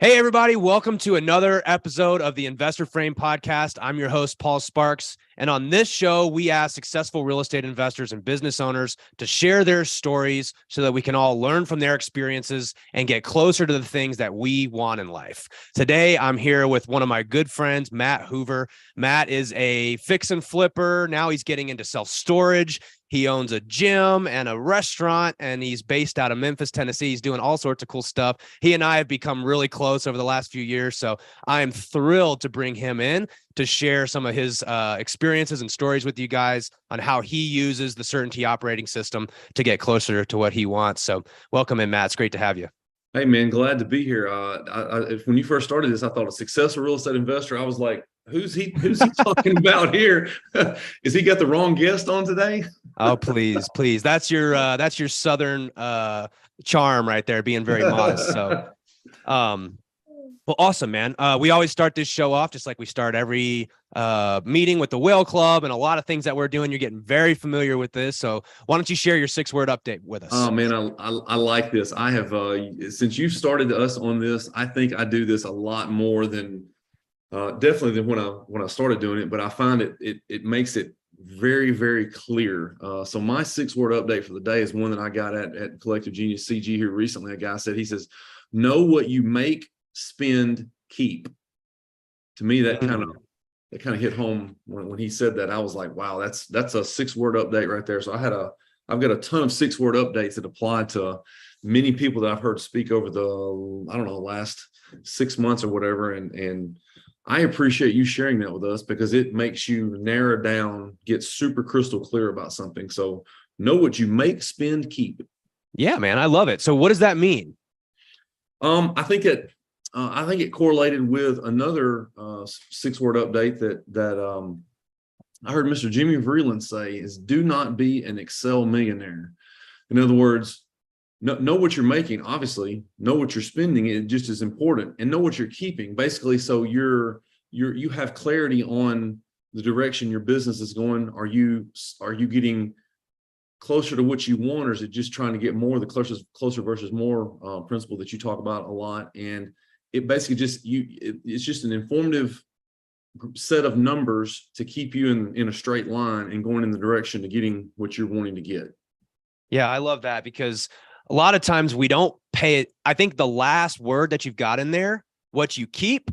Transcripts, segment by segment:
Hey, everybody. Welcome to another episode of the Investor Frame podcast. I'm your host, Paul Sparks. And on this show, we ask successful real estate investors and business owners to share their stories so that we can all learn from their experiences and get closer to the things that we want in life. Today, I'm here with one of my good friends, Matt Hoover. Matt is a fix and flipper. Now he's getting into self-storage. He owns a gym and a restaurant, and he's based out of Memphis, Tennessee. He's doing all sorts of cool stuff. He and I have become really close over the last few years, so I am thrilled to bring him in to share some of his experiences and stories with you guys on how he uses the Certainty operating system to get closer to what he wants. So welcome in, Matt. It's great to have you. Hey, man, glad to be here. When you first started this, I thought a successful real estate investor. I was like, who's he talking about here? Is he got the wrong guest on today? Oh, please. That's your Southern charm right there, being very modest. So, well, awesome, man. We always start this show off just like we start every meeting with the Whale Club and a lot of things that we're doing. You're getting very familiar with this. So why don't you share your 6-word update with us? Oh, man, I like this. I have, since you started us on this, I think I do this a lot more than definitely than when I started doing it, but I find it makes it very, very clear. So my 6-word update for the day is one that I got at Collective Genius CG here recently. A guy said, he says, know what you make, spend, keep. To me, that kind of hit home when he said that. I was like, wow, that's a 6-word update right there. So I've got a ton of 6-word updates that apply to many people that I've heard speak over the last 6 months or whatever. And I appreciate you sharing that with us because it makes you narrow down, get super crystal clear about something. So know what you make, spend, keep. Yeah, man, I love it. So what does that mean? I think it correlated with another 6-word update that I heard Mr. Jimmy Vreeland say is do not be an Excel millionaire. In other words, know what you're making, obviously, know what you're spending, it just is important, and know what you're keeping, basically, so you have clarity on the direction your business is going. Are you getting closer to what you want, or is it just trying to get more, the closer versus more principle that you talk about a lot? And it basically it's just an informative set of numbers to keep you in a straight line and going in the direction of getting what you're wanting to get. Yeah, I love that because a lot of times we don't pay it. I think the last word that you've got in there, what you keep,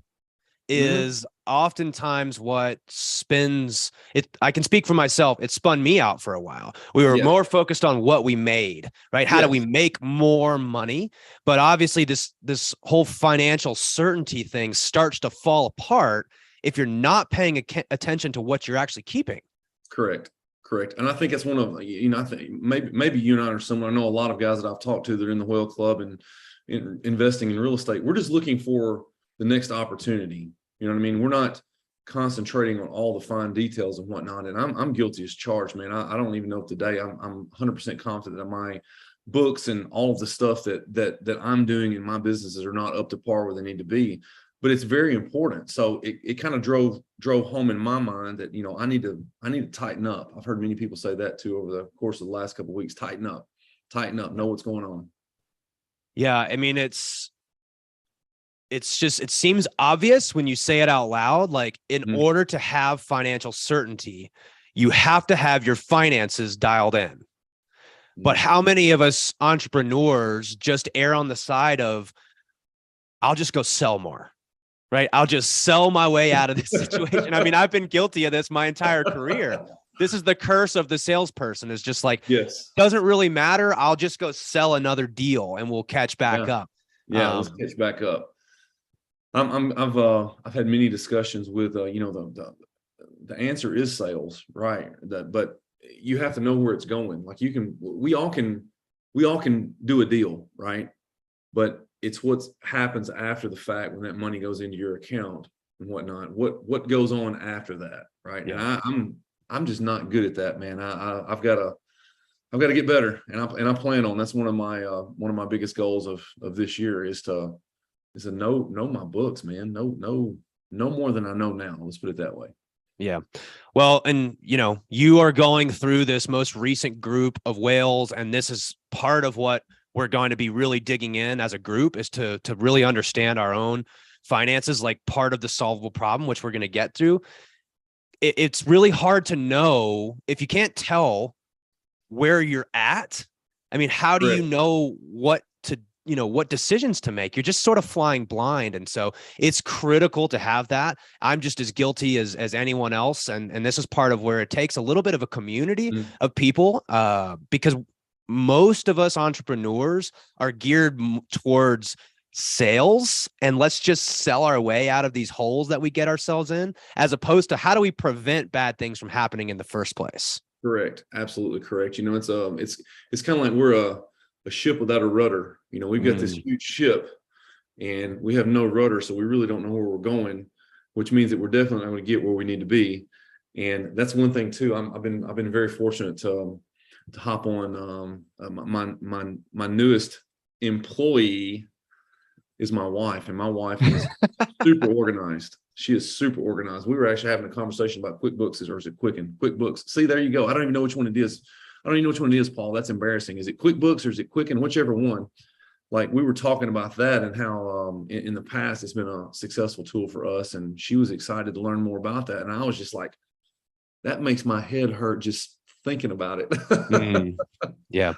is oftentimes what spins it. I can speak for myself. It spun me out for a while. We were more focused on what we made, right? How do we make more money? But obviously this whole financial certainty thing starts to fall apart if you're not paying attention to what you're actually keeping. Correct. And I think it's one of, I think maybe you and I are similar. I know a lot of guys that I've talked to that are in the Whale Club and investing in real estate. We're just looking for the next opportunity. You know what I mean? We're not concentrating on all the fine details and whatnot. And I'm guilty as charged, man. I don't even know if today I'm 100% confident that my books and all of the stuff that I'm doing in my businesses are not up to par where they need to be. But it's very important. So it kind of drove home in my mind that, I need to tighten up. I've heard many people say that too over the course of the last couple of weeks. Tighten up, know what's going on. Yeah. I mean, it's just, it seems obvious when you say it out loud. Like in order to have financial certainty, you have to have your finances dialed in. But how many of us entrepreneurs just err on the side of, I'll just go sell more? Right. I'll just sell my way out of this situation. I mean, I've been guilty of this my entire career. This is the curse of the salesperson, is just like, doesn't really matter. I'll just go sell another deal and we'll catch back up. Yeah. Let's catch back up. I've had many discussions with, the answer is sales, right? But you have to know where it's going. Like we all can do a deal, right? But it's what happens after the fact when that money goes into your account and whatnot. What goes on after that, right? Yeah. And I'm just not good at that, man. I've got to get better, and I plan on. That's one of my biggest goals of this year is to know my books, man. Know more than I know now. Let's put it that way. Yeah. Well, and you are going through this most recent group of whales, and this is part of what we're going to be really digging in as a group is to really understand our own finances, like part of the solvable problem, which we're going to get through. It's really hard to know if you can't tell where you're at. I mean, how do you know what decisions to make? You're just sort of flying blind. And so it's critical to have that. I'm just as guilty as anyone else. And this is part of where it takes a little bit of a community of people, because most of us entrepreneurs are geared towards sales, and let's just sell our way out of these holes that we get ourselves in, as opposed to how do we prevent bad things from happening in the first place. Correct. Absolutely correct. It's kind of like we're a ship without a rudder. We've got this huge ship and we have no rudder, so we really don't know where we're going, which means that we're definitely not going to get where we need to be. And that's one thing too. I've been very fortunate to hop on. My newest employee is my wife, and my wife is super organized. She is super organized. We were actually having a conversation about QuickBooks, or is it Quicken? QuickBooks. See, there you go. I don't even know which one it is. I don't even know which one it is, Paul. That's embarrassing. Is it QuickBooks or is it Quicken? Whichever one. Like, we were talking about that and how in the past it's been a successful tool for us, and she was excited to learn more about that. And I was just like, that makes my head hurt just thinking about it. Yeah.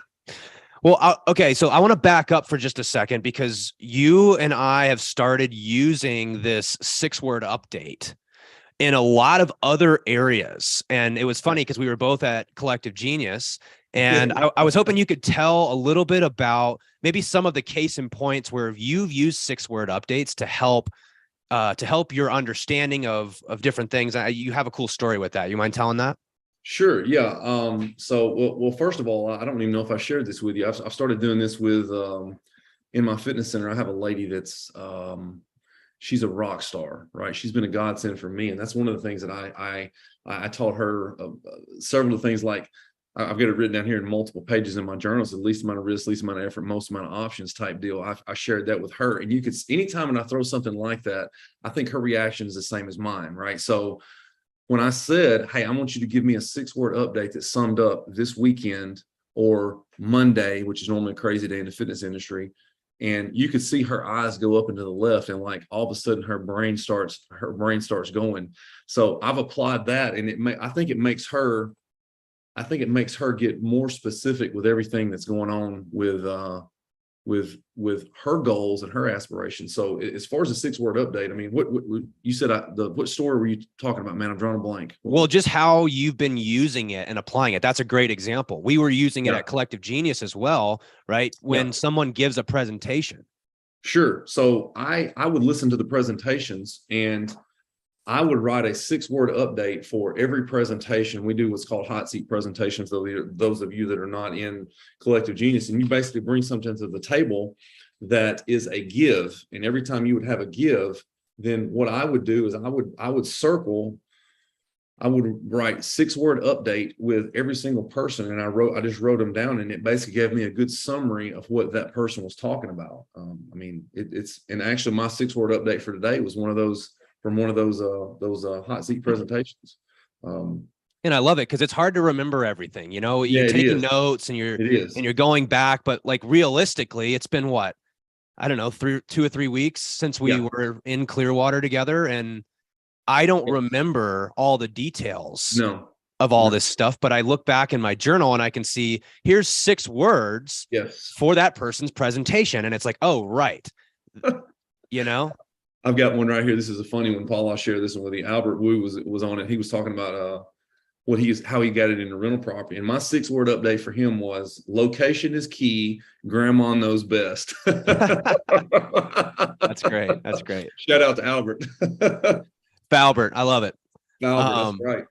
Well, okay. So I want to back up for just a second, because you and I have started using this 6-word update in a lot of other areas. And it was funny because we were both at Collective Genius, and I was hoping you could tell a little bit about maybe some of the case in points where you've used 6-word updates to help your understanding of different things. You have a cool story with that. You mind telling that? Sure. Yeah. So first of all, I don't even know if I shared this with you. I've started doing this with, in my fitness center. I have a lady that's, she's a rock star, right? She's been a godsend for me. And that's one of the things that I taught her, several of the things, like I've got it written down here in multiple pages in my journals: the least amount of risk, least amount of effort, most amount of options type deal. I shared that with her, and you could, anytime when I throw something like that, I think her reaction is the same as mine. Right. So when I said, hey, I want you to give me a 6-word update that summed up this weekend or Monday, which is normally a crazy day in the fitness industry, and you could see her eyes go up and to the left, and like all of a sudden her brain starts going. So I've applied that, and I think it makes her get more specific with everything that's going on with her goals and her aspirations. So as far as the 6-word update, I mean, what you said, what story were you talking about, man? I'm drawing a blank. Well, just how you've been using it and applying it. That's a great example. We were using it at Collective Genius as well, right? When someone gives a presentation. Sure. So I would listen to the presentations, and I would write a 6-word update for every presentation. We do what's called hot seat presentations, those of you that are not in Collective Genius, and you basically bring something to the table that is a give. And every time you would have a give, then what I would do is I would write 6-word update with every single person. And I just wrote them down, and it basically gave me a good summary of what that person was talking about. I mean, and actually my 6-word update for today was one of those, from one of those hot seat presentations. And I love it because it's hard to remember everything. You're taking notes and you're going back, but like realistically, it's been what? I don't know, 2 or 3 weeks since we were in Clearwater together, and I don't remember all the details of all this stuff, but I look back in my journal and I can see here's 6 words for that person's presentation. And it's like, oh, right. I've got one right here. This is a funny one, Paul. I'll share this one with you. Albert Wu was on it. He was talking about how he got it in the rental property. And my 6-word update for him was: location is key. Grandma knows best. That's great. That's great. Shout out to Albert. Falbert. I love it. Falbert, that's right.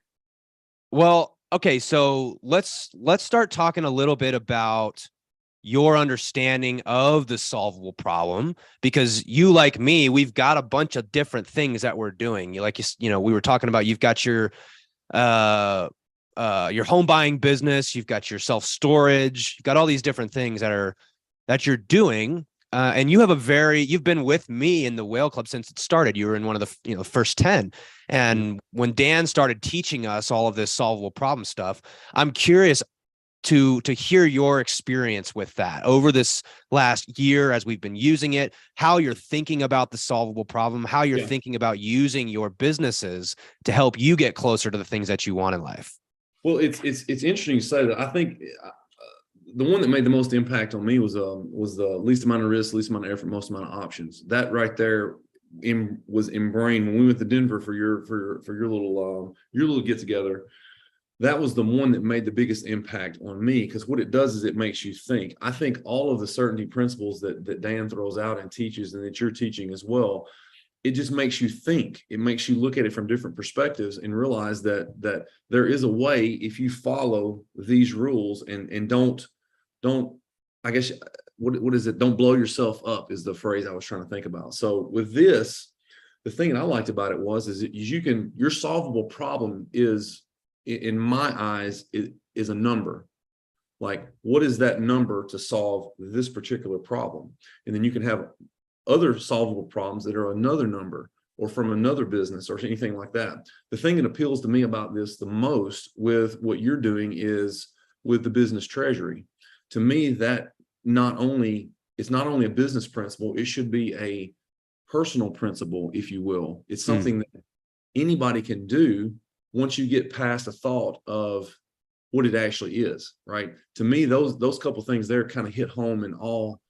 Well, okay. So let's start talking a little bit about your understanding of the solvable problem, because you, like me, we've got a bunch of different things that we're doing. We were talking about, you've got your home buying business, you've got your self-storage, you've got all these different things that you're doing. And you've been with me in the Whale Club since it started. You were in one of the first 10. And when Dan started teaching us all of this solvable problem stuff, I'm curious, to hear your experience with that over this last year as we've been using it, how you're thinking about the solvable problem, how you're thinking about using your businesses to help you get closer to the things that you want in life. Well, it's interesting to say that. I think the one that made the most impact on me was the least amount of risk, least amount of effort, most amount of options. That right there was ingrained when we went to Denver for your little get together. That was the one that made the biggest impact on me, because what it does is it makes you think. I think all of the certainty principles that Dan throws out and teaches, and that you're teaching as well, it just makes you think. It makes you look at it from different perspectives and realize that there is a way, if you follow these rules and don't, I guess, what is it? Don't blow yourself up is the phrase I was trying to think about. So with this, the thing that I liked about it is that your solvable problem is, in my eyes, is a number. Like, what is that number to solve this particular problem? And then you can have other solvable problems that are another number or from another business or anything like that. The thing that appeals to me about this the most with what you're doing is with the business treasury. To me, that it's not only a business principle, it should be a personal principle, if you will. It's something that anybody can do once you get past the thought of what it actually is, right? To me, those couple things there kind of hit home and all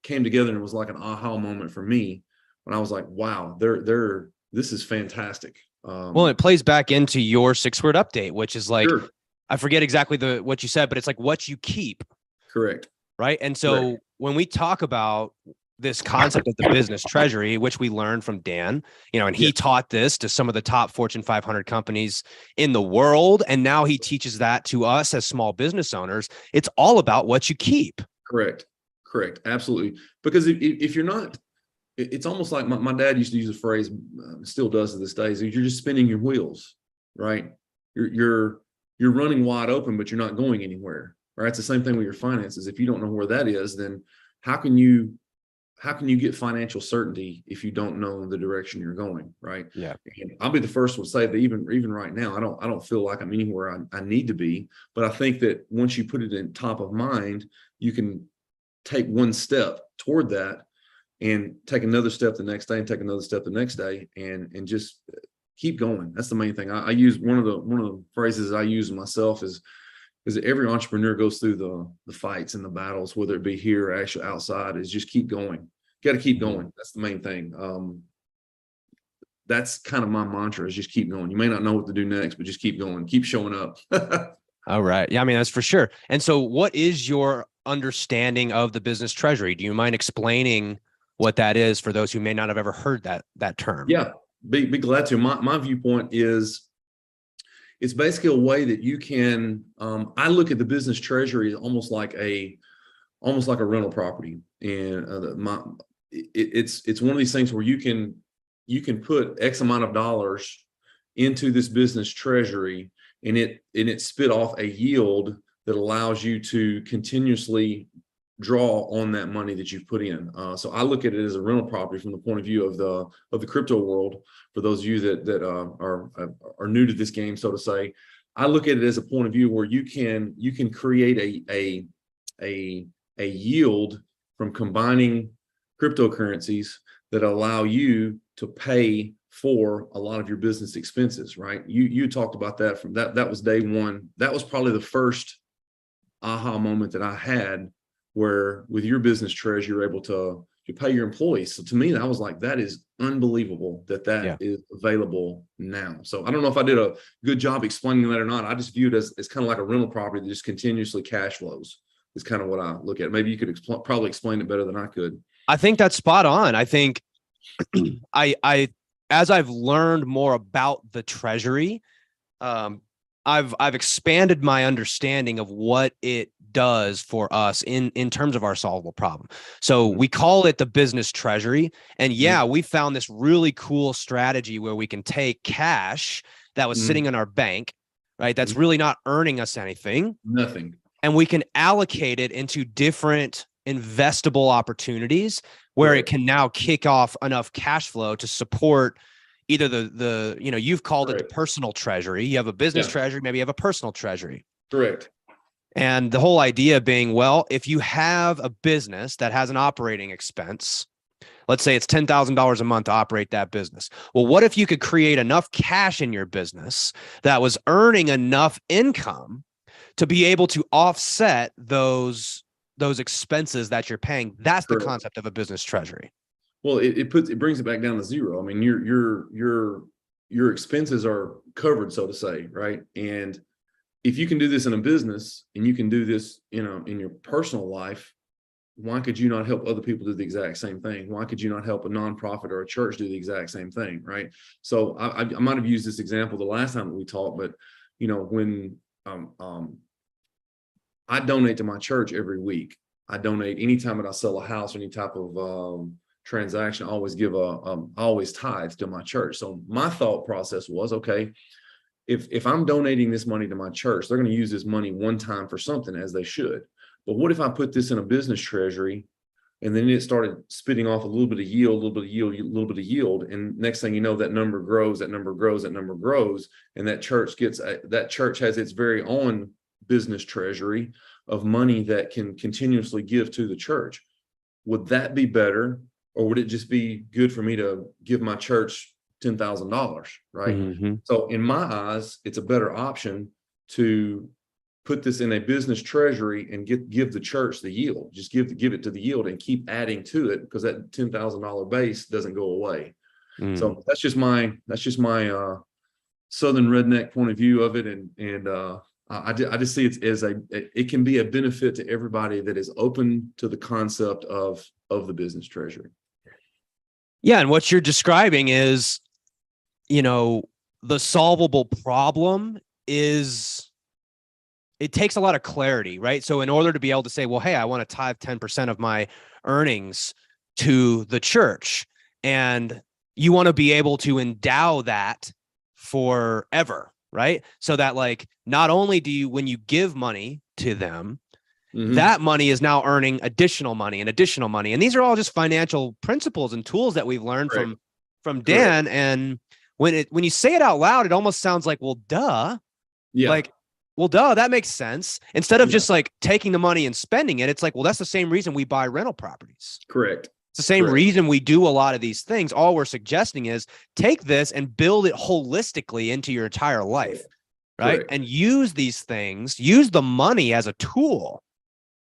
came together, and it was like an aha moment for me when I was like, wow, this is fantastic. Well, it plays back into your 6-word update, which is like, sure. I forget exactly what you said, but it's like what you keep. Correct. Right. And so when we talk about this concept of the business treasury, which we learned from Dan, and he taught this to some of the top Fortune 500 companies in the world. And now he teaches that to us as small business owners. It's all about what you keep. Correct. Absolutely. Because if you're not, it's almost like my dad used to use a phrase, still does to this day, is you're just spinning your wheels, right? You're running wide open, but you're not going anywhere, right? It's the same thing with your finances. If you don't know where that is, then how can you get financial certainty if you don't know the direction you're going, right? Yeah. And I'll be the first one to say that even right now, I don't feel like I'm anywhere I need to be. But I think that once you put it in top of mind, you can take one step toward that and take another step the next day and take another step the next day and just keep going. That's the main thing. I use one of the phrases I use myself is every entrepreneur goes through the fights and the battles, whether it be here or actually outside, is just keep going. Got to keep going. That's the main thing. That's kind of my mantra, is just keep going. You may not know what to do next, but just keep going, keep showing up. All right. Yeah, I mean, that's for sure. And so what is your understanding of the business treasury? Do you mind explaining what that is for those who may not have ever heard that term? Yeah, be glad to. My viewpoint is it's basically a way that you can, I look at the business treasury almost like a rental property. And it's one of these things where you can put X amount of dollars into this business treasury, and it spit off a yield that allows you to continuously draw on that money that you've put in. So I look at it as a rental property from the point of view of the crypto world. For those of you that are new to this game, so to say, I look at it as a point of view where you can create a yield from combining cryptocurrencies that allow you to pay for a lot of your business expenses, right? You talked about that from that was day one. That was probably the first aha moment that I had, where with your business treasury, you're able to pay your employees. So to me, that was like, that is unbelievable that is available now. So I don't know if I did a good job explaining that or not. I just view it as kind of like a rental property that just continuously cash flows, is kind of what I look at. Maybe you could probably explain it better than I could. I think that's spot on. I think I as I've learned more about the treasury, I've expanded my understanding of what it does for us in terms of our solvable problem. So we call it the business treasury. And we found this really cool strategy where we can take cash that was sitting in our bank, right? That's really not earning us anything. Nothing. And we can allocate it into different investable opportunities where it can now kick off enough cash flow to support either the you've called it the personal treasury. You have a business treasury, maybe you have a personal treasury. Correct. And the whole idea being, well, if you have a business that has an operating expense, let's say it's $10,000 a month to operate that business. Well, what if you could create enough cash in your business that was earning enough income to be able to offset those expenses that you're paying? That's the concept of a business treasury. Well, it brings it back down to zero. I mean, your expenses are covered, so to say, right? And if you can do this in a business and you can do this, in your personal life, why could you not help other people do the exact same thing? Why could you not help a nonprofit or a church do the exact same thing, right? So I might have used this example the last time that we talked, but when I donate to my church every week, I donate anytime that I sell a house or any type of transaction. I always give always tithe to my church. So my thought process was, okay, if I'm donating this money to my church, they're going to use this money one time for something, as they should. But what if I put this in a business treasury and then it started spitting off a little bit of yield, a little bit of yield, a little bit of yield. And next thing you know, that number grows, that number grows, that number grows. And that church has its very own business treasury of money that can continuously give to the church. Would that be better? Or would it just be good for me to give my church $10,000, right? Mm-hmm. So in my eyes, it's a better option to put this in a business treasury and give the church the yield. Just give it to the yield and keep adding to it, because that $10,000 base doesn't go away. So that's just my Southern redneck point of view of it, and I just see it as it can be a benefit to everybody that is open to the concept of the business treasury. Yeah, and what you're describing is, the solvable problem is, it takes a lot of clarity, right? So in order to be able to say, well, hey, I want to tithe 10% of my earnings to the church, and you want to be able to endow that forever, right? So that, like, not only do you, when you give money to them, that money is now earning additional money and additional money. And these are all just financial principles and tools that we've learned from Dan. And when you say it out loud, it almost sounds like, well, duh. Yeah. Like, well, duh, that makes sense. Instead of just like taking the money and spending it, it's like, well, that's the same reason we buy rental properties. Correct. It's the same reason we do a lot of these things. All we're suggesting is take this and build it holistically into your entire life, right? Correct. And use these things, use the money as a tool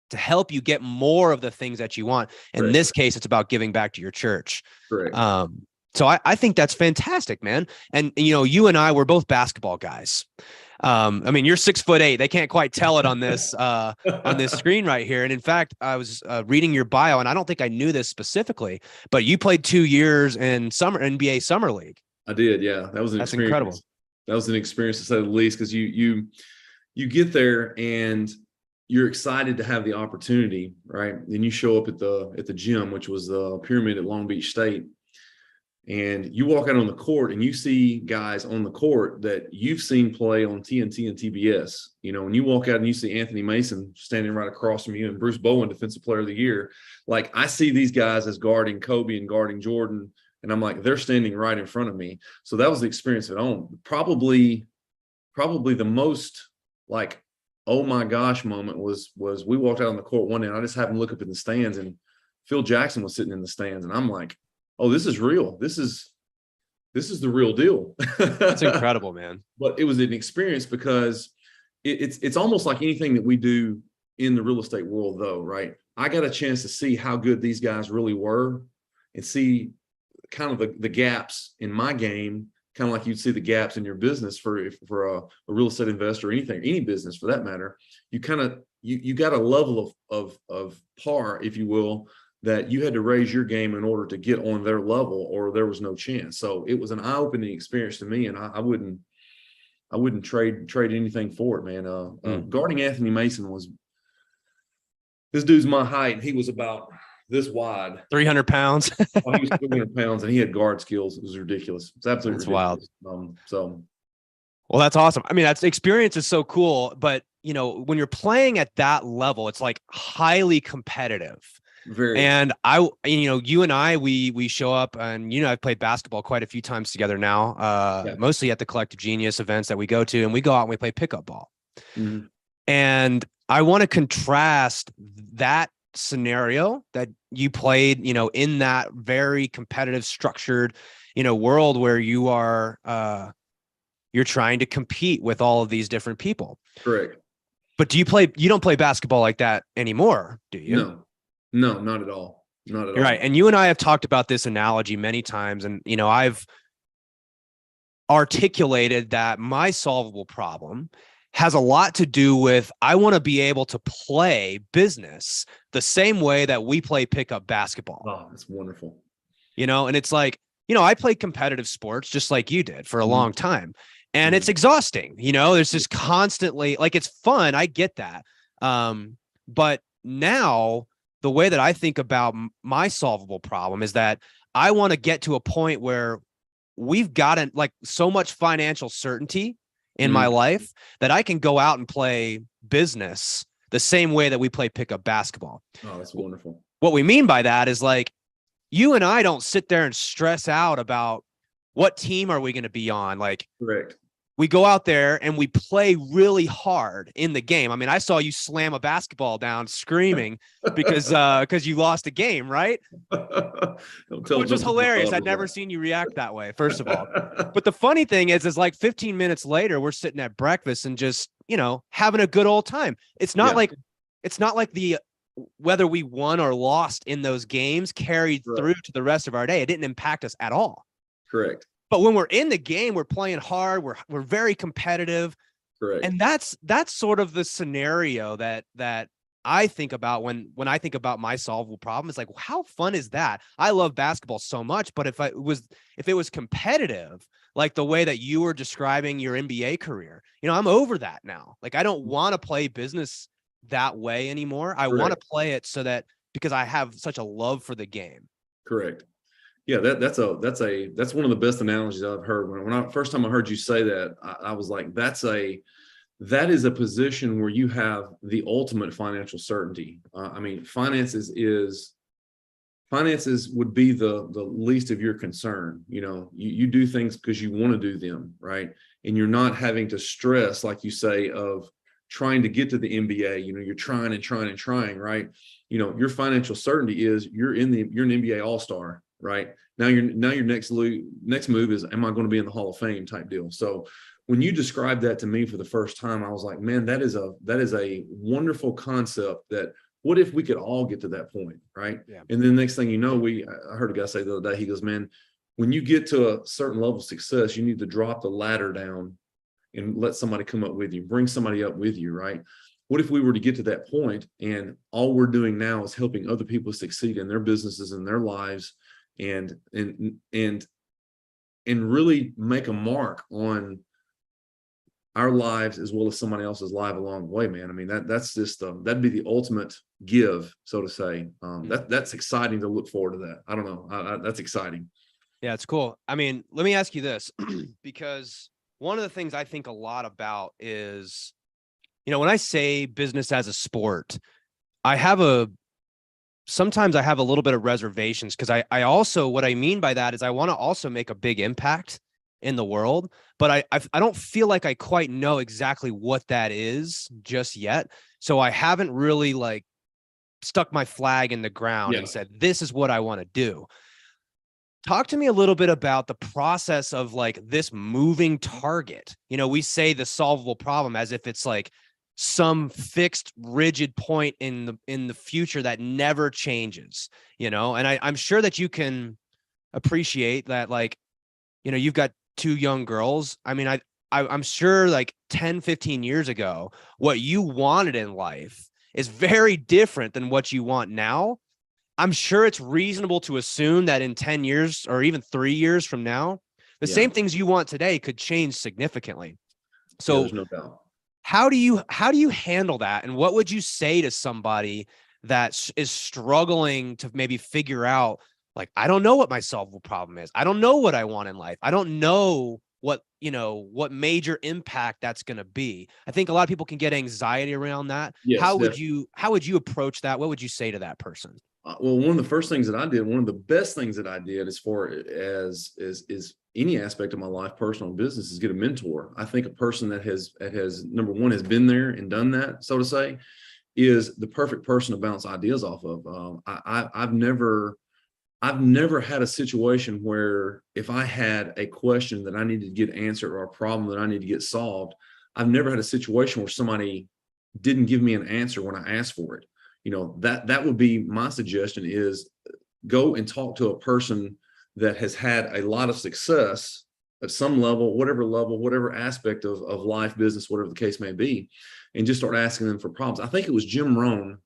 to help you get more of the things that you want. In this case, it's about giving back to your church. Correct. So I think that's fantastic, man. And you and I, we're both basketball guys. I mean, you're 6'8". They can't quite tell it on this screen right here. And in fact, I was reading your bio, and I don't think I knew this specifically, but you played 2 years in NBA Summer League. I did, yeah. That's incredible. That was an experience, to say the least, because you get there and you're excited to have the opportunity, right? And you show up at the gym, which was the Pyramid at Long Beach State. And you walk out on the court and you see guys on the court that you've seen play on TNT and TBS. When you walk out and you see Anthony Mason standing right across from you and Bruce Bowen, Defensive Player of the Year, like, I see these guys as guarding Kobe and guarding Jordan, and I'm like, they're standing right in front of me. So that was the experience of it on. Probably the most, like, oh my gosh moment was we walked out on the court one day and I just happened to look up in the stands, and Phil Jackson was sitting in the stands, and I'm like, oh, this is real. This is the real deal. That's incredible, man. But it was an experience, because it's almost like anything that we do in the real estate world, though, right? I got a chance to see how good these guys really were, and see kind of the gaps in my game, kind of like you'd see the gaps in your business for a real estate investor, or any business for that matter. You kind of you got a level of par, if you will, that you had to raise your game in order to get on their level, or there was no chance. So it was an eye-opening experience to me, and I wouldn't trade anything for it, man. Guarding Anthony Mason this dude's my height, and he was about this wide, 300 pounds. Oh, he was 300 pounds, and he had guard skills. It was ridiculous. It's absolutely ridiculous. Wild. Well, that's awesome. I mean, the experience is so cool, but when you're playing at that level, it's like highly competitive. Very. And you and I, we show up, and I've played basketball quite a few times together now, mostly at the Collective Genius events that we go to, and we go out and we play pickup ball. And I want to contrast that scenario that you played, in that very competitive, structured, world where you are, you're trying to compete with all of these different people. Correct. But you don't play basketball like that anymore, do you? No, not at all. Not at You're all. right. And you and I have talked about this analogy many times. And, I've articulated that my solvable problem has a lot to do with, I want to be able to play business the same way that we play pickup basketball. Oh, that's wonderful. And it's like, I played competitive sports just like you did for a long time. And it's exhausting. There's just constantly, like, it's fun. I get that. But now the way that I think about my solvable problem is that I want to get to a point where we've gotten like so much financial certainty in my life that I can go out and play business the same way that we play pickup basketball. Oh, that's wonderful. What we mean by that is, like, you and I don't sit there and stress out about what team are we going to be on. Like, correct. We go out there and we play really hard in the game. I mean, I saw you slam a basketball down screaming because you lost a game, right? Which was hilarious. I'd never seen you react that way, first of all. But the funny thing is like 15 minutes later, we're sitting at breakfast and just, having a good old time. It's not like the whether we won or lost in those games carried through to the rest of our day. It didn't impact us at all. Correct. But when we're in the game, we're playing hard. We're very competitive. Correct. And that's sort of the scenario that I think about when I think about my solvable problem. It's like, how fun is that? I love basketball so much, but if it was competitive, like the way that you were describing your NBA career, I'm over that now. Like, I don't want to play business that way anymore. I want to play it because I have such a love for the game. Correct. Yeah, that's one of the best analogies I've heard. When I first time I heard you say that, I was like, that is a position where you have the ultimate financial certainty. I mean, finances would be the least of your concern. You do things because you want to do them, right? And you're not having to stress, like you say, of trying to get to the NBA. You're trying and trying and trying, right? Your financial certainty is you're an NBA All-Star. Right now, your next move is, am I going to be in the Hall of Fame type deal? So when you described that to me for the first time, I was like, man, that is a wonderful concept. That what if we could all get to that point, right? Yeah. And then the next thing you know, I heard a guy say the other day, he goes, man, when you get to a certain level of success, you need to drop the ladder down and let somebody come up with you, bring somebody up with you, right? What if we were to get to that point and all we're doing now is helping other people succeed in their businesses and their lives, and really make a mark on our lives as well as somebody else's life along the way, man. I mean, that's just that'd be the ultimate give, so to say. That's exciting to look forward to that. I don't know. That's exciting. Yeah, it's cool. I mean, let me ask you this, because one of the things I think a lot about is, when I say business as a sport, sometimes I have a little bit of reservations, because I also, what I mean by that is I want to also make a big impact in the world, but I don't feel like I quite know exactly what that is just yet. So I haven't really like stuck my flag in the ground and said, this is what I want to do. Talk to me a little bit about the process of like this moving target. We say the solvable problem as if it's like some fixed, rigid point in the future that never changes, and I'm sure that you can appreciate that, like, you've got two young girls. I mean, I'm sure like 10, 15 years ago, what you wanted in life is very different than what you want now. I'm sure it's reasonable to assume that in 10 years or even 3 years from now, the same things you want today could change significantly. So there's no doubt. How do you handle that? And what would you say to somebody that is struggling to maybe figure out, like, I don't know what my solvable problem is. I don't know what I want in life. I don't know what major impact that's going to be. I think a lot of people can get anxiety around that. Yes, how would you approach that? What would you say to that person? Well, one of the first things that I did, one of the best things that I did as far as is any aspect of my life, personal and business, is get a mentor. I think a person that has number one has been there and done that, so to say, is the perfect person to bounce ideas off of. I've never had a situation where if I had a question that I needed to get answered or a problem that I need to get solved, I've never had a situation where somebody didn't give me an answer when I asked for it. That would be my suggestion, is go and talk to a person that has had a lot of success at some level, whatever aspect of life, business, whatever the case may be, and just start asking them for problems. I think it was Jim Rohn,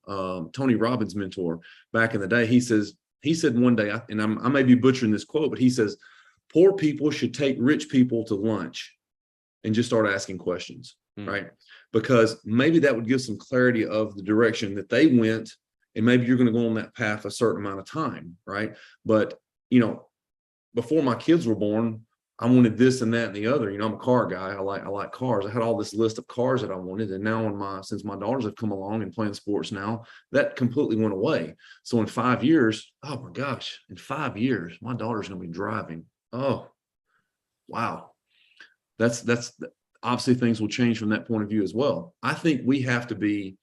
Tony Robbins' mentor back in the day. He said one day, and I may be butchering this quote, but he says, poor people should take rich people to lunch and just start asking questions, right? Because maybe that would give some clarity of the direction that they went, and maybe you're going to go on that path a certain amount of time, right? But, before my kids were born, I wanted this and that and the other. I'm a car guy. I like cars. I had all this list of cars that I wanted. And now since my daughters have come along and playing sports now, that completely went away. So in 5 years, oh my gosh, in 5 years, my daughter's going to be driving. Oh, wow. That's obviously things will change from that point of view as well. I think we have to be,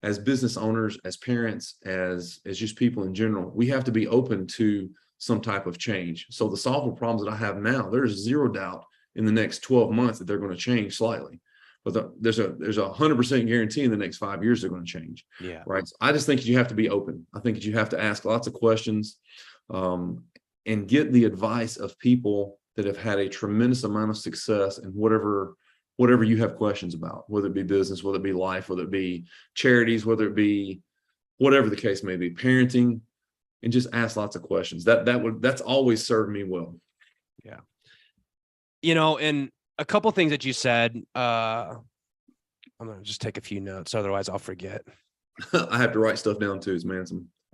as business owners, as parents, as just people in general, we have to be open to some type of change. So the solvable problems that I have now, there's zero doubt in the next 12 months that they're going to change slightly, but there's a 100% guarantee in the next 5 years they're going to change. Yeah. Right. So I just think you have to be open. I think that you have to ask lots of questions, and get the advice of people that have had a tremendous amount of success in whatever you have questions about, whether it be business, whether it be life, whether it be charities, whether it be whatever the case may be, parenting, and just ask lots of questions. That's always served me well. Yeah. And a couple things that you said, I'm going to just take a few notes. Otherwise I'll forget. I have to write stuff down too, man.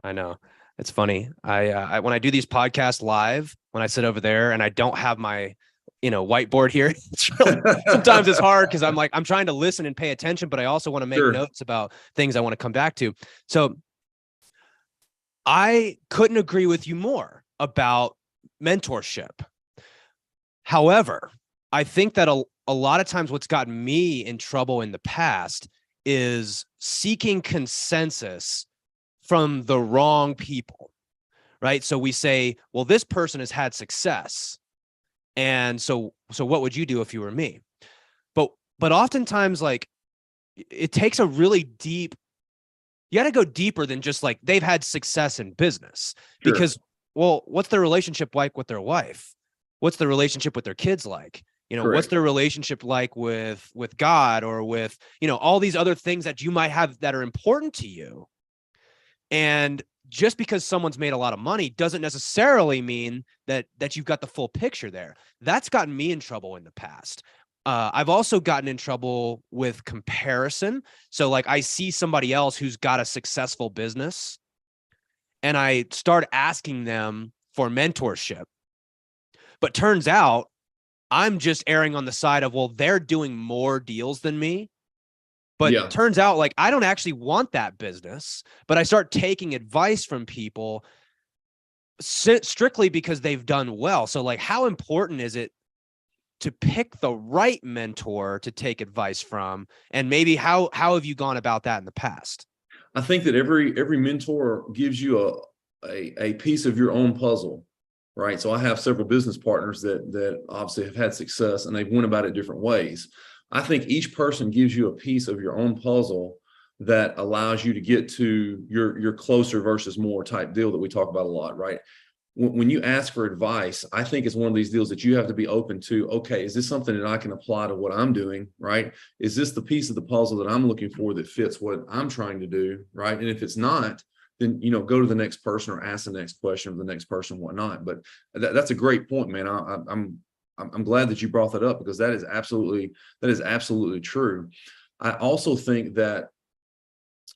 I know. It's funny. I when I do these podcasts live, when I sit over there and I don't have my, whiteboard here, sometimes it's hard because I'm trying to listen and pay attention, but I also want to make notes about things I want to come back to. So I couldn't agree with you more about mentorship. However, I think that a lot of times what's gotten me in trouble in the past is seeking consensus from the wrong people, right? So we say, well, this person has had success, and so what would you do if you were me? But oftentimes, it takes a really deep, you got to go deeper than just they've had success in business. Sure. Because, well, what's their relationship like with their wife? What's the relationship with their kids like? Correct. What's their relationship like with God, or with, all these other things that you might have that are important to you. And just because someone's made a lot of money doesn't necessarily mean that you've got the full picture there. That's gotten me in trouble in the past. I've also gotten in trouble with comparison. So I see somebody else who's got a successful business, and I start asking them for mentorship. But turns out I'm just erring on the side of, well, they're doing more deals than me. But turns out I don't actually want that business, but I start taking advice from people strictly because they've done well. So how important is it to pick the right mentor to take advice from? And maybe how have you gone about that in the past? I think that every mentor gives you a piece of your own puzzle, right? So I have several business partners that obviously have had success, and they've went about it different ways. I think each person gives you a piece of your own puzzle that allows you to get to your closer versus more type deal that we talk about a lot, right? When you ask for advice, I think it's one of these deals that you have to be open to. Okay, is this something that I can apply to what I'm doing, right? Is this the piece of the puzzle that I'm looking for that fits what I'm trying to do, right? And if it's not, then go to the next person or ask the next question of the next person, whatnot. But that's a great point, man. I'm glad that you brought that up, because that is absolutely true. I also think that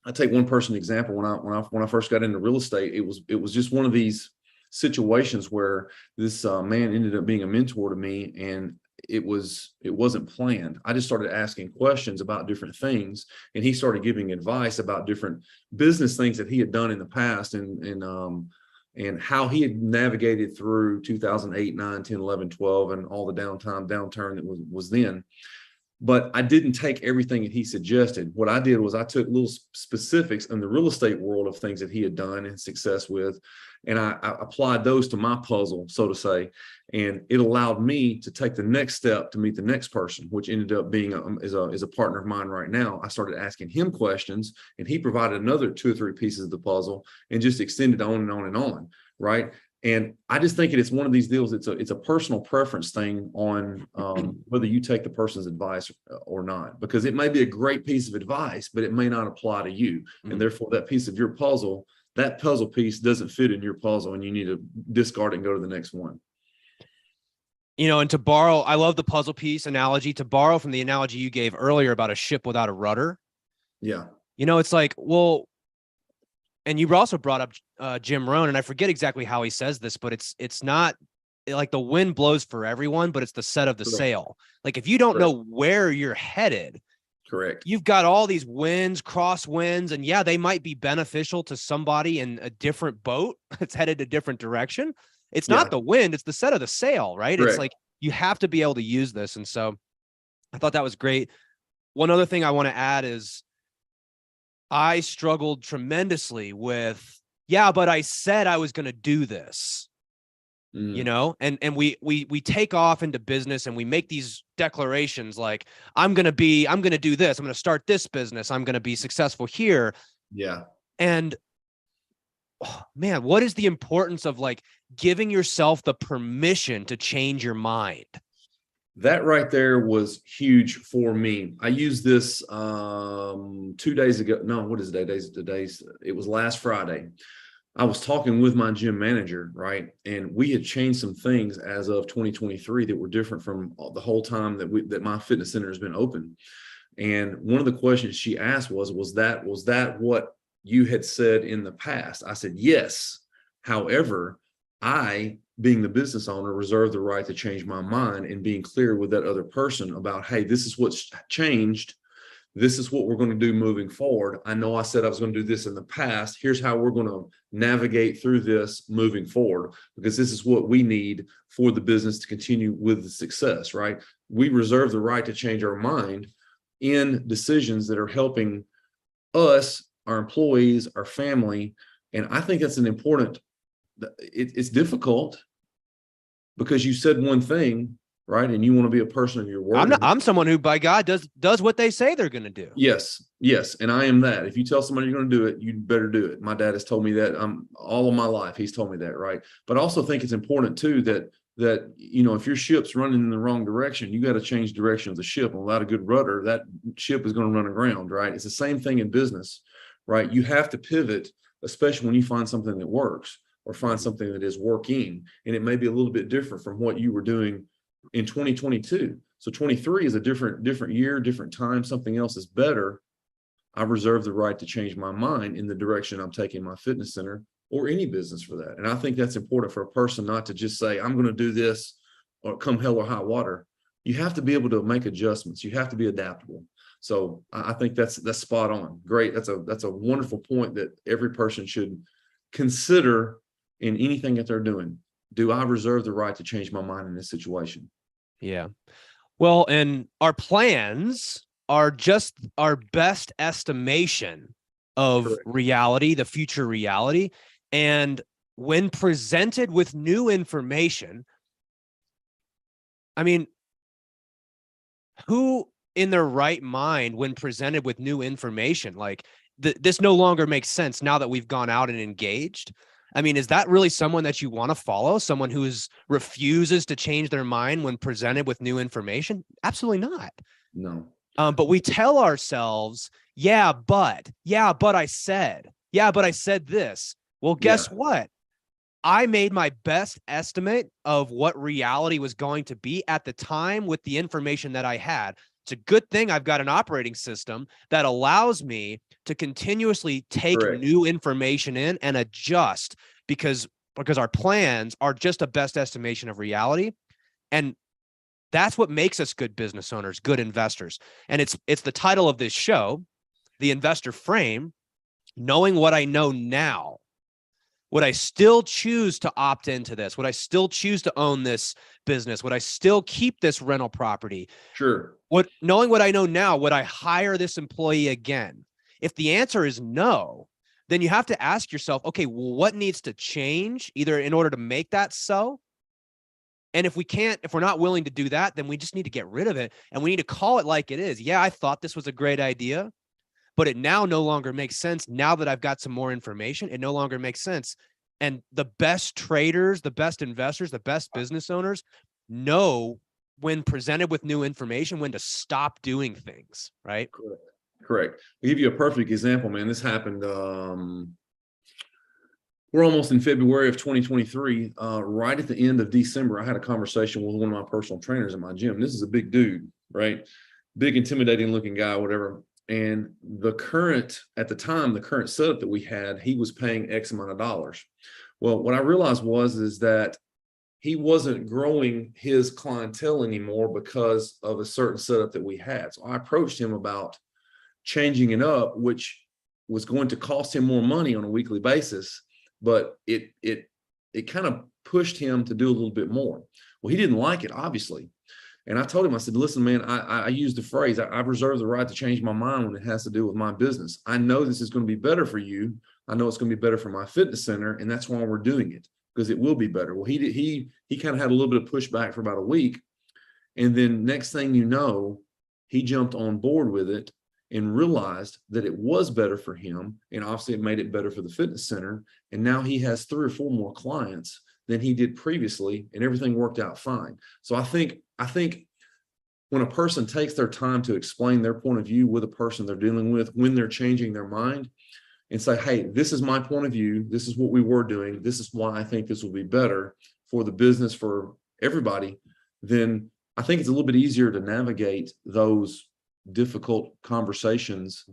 I take one person example. When I first got into real estate, it was just one of these situations where this man ended up being a mentor to me, and it wasn't planned. I just started asking questions about different things, and he started giving advice about different business things that he had done in the past, and how he had navigated through 2008, 9, 10, 11, 12, and all the downturn that was then. But I didn't take everything that he suggested. What I did was I took little specifics in the real estate world of things that he had done and success with, and I applied those to my puzzle, so to say. And it allowed me to take the next step to meet the next person, which ended up being is a partner of mine right now. I started asking him questions, and he provided another 2 or 3 pieces of the puzzle, and just extended on and on and on, right? And I just think it's one of these deals. It's a personal preference thing on whether you take the person's advice or not, because it may be a great piece of advice, but it may not apply to you. Mm-hmm. And therefore that piece of your puzzle, that puzzle piece doesn't fit in your puzzle, and you need to discard it and go to the next one. And to borrow, I love the puzzle piece analogy, to borrow from the analogy you gave earlier about a ship without a rudder. Yeah. It's like, well, and you also brought up Jim Rohn, and I forget exactly how he says this, but it's not like the wind blows for everyone, but it's the set of the sail. Like if you don't know where you're headed, correct, you've got all these winds, cross winds, and yeah, they might be beneficial to somebody in a different boat that's headed a different direction. It's not the wind, it's the set of the sail, right? Correct. It's like you have to be able to use this. And so I thought that was great. One other thing I want to add is I struggled tremendously with, but I said I was going to do this, and we take off into business and we make these declarations like, I'm going to do this. I'm going to start this business. I'm going to be successful here. Yeah. And man, what is the importance of like giving yourself the permission to change your mind? That right there was huge for me. I used this 2 days ago. No, what is the days? It was last Friday. I was talking with my gym manager, right? And we had changed some things as of 2023 that were different from the whole time that my fitness center has been open. And one of the questions she asked was that what you had said in the past? I said, yes. However, I, being the business owner, reserve the right to change my mind, and being clear with that other person about, hey, this is what's changed. This is what we're going to do moving forward. I know I said I was going to do this in the past. Here's how we're going to navigate through this moving forward, because this is what we need for the business to continue with the success, right? We reserve the right to change our mind in decisions that are helping us, our employees, our family. And I think that's an important, it's difficult because you said one thing, right? And you want to be a person of your word. I'm someone who, by God, does what they say they're going to do. Yes. And I am that. If you tell somebody you're going to do it, you better do it. My dad has told me that all of my life. He's told me that, right? But I also think it's important too that if your ship's running in the wrong direction, you got to change direction of the ship. And without a good rudder, that ship is going to run aground, right? It's the same thing in business, right? You have to pivot, especially when you find something that works or find something that is working. And it may be a little bit different from what you were doing in 2022. So 23 is a different year, different time. Something else is better. I reserve the right to change my mind in the direction I'm taking my fitness center or any business for that. And I think that's important for a person not to just say, I'm going to do this or come hell or high water. You have to be able to make adjustments. You have to be adaptable. So I think that's spot on. Great. That's a wonderful point that every person should consider in anything that they're doing. Do I reserve the right to change my mind in this situation? Yeah. Well, and our plans are just our best estimation of Correct. Reality, the future reality. And when presented with new information, I mean, who in their right mind, when presented with new information, like this no longer makes sense now that we've gone out and engaged? I mean, is that really someone that you want to follow? Someone who refuses to change their mind when presented with new information? Absolutely not. No. But we tell ourselves, but I said this. Well, guess what? I made my best estimate of what reality was going to be at the time with the information that I had. It's a good thing I've got an operating system that allows me to continuously take Correct. new information in and adjust because our plans are just a best estimation of reality. And That's what makes us good business owners, good investors. And it's the title of this show, The Investor Frame. Knowing what I know now, would I still choose to opt into this? Would I still choose to own this business? Would I still keep this rental property? Sure. Knowing what I know now, would I hire this employee again? If the answer is no, then you have to ask yourself, okay, well, what needs to change either in order to make that so? And if we're not willing to do that, then we just need to get rid of it. And we need to call it like it is. Yeah, I thought this was a great idea, but it now no longer makes sense. Now that I've got some more information, it no longer makes sense. And the best traders, the best investors, the best business owners know when presented with new information, when to stop doing things, right? Correct. I'll give you a perfect example, man. This happened, we're almost in February of 2023. Right at the end of December, I had a conversation with one of my personal trainers at my gym. This is a big dude, right? Big, intimidating looking guy, whatever. And at the time, the current setup that we had, he was paying X amount of dollars. Well, what I realized is that he wasn't growing his clientele anymore because of a certain setup that we had. So I approached him about changing it up, which was going to cost him more money on a weekly basis, but it kind of pushed him to do a little bit more. Well, he didn't like it, obviously. And I told him, I said, listen, man, I use the phrase, I've reserved the right to change my mind when it has to do with my business. I know this is going to be better for you. I know it's going to be better for my fitness center. And that's why we're doing it, because it will be better. Well, he kind of had a little bit of pushback for about a week. And then next thing you know, he jumped on board with it and realized that it was better for him. And obviously it made it better for the fitness center. And now he has 3 or 4 more clients than he did previously, and everything worked out fine. So I think when a person takes their time to explain their point of view with a person they're dealing with, when they're changing their mind, and say, hey, this is my point of view, this is what we were doing, this is why I think this will be better for the business, for everybody, then I think it's a little bit easier to navigate those difficult conversations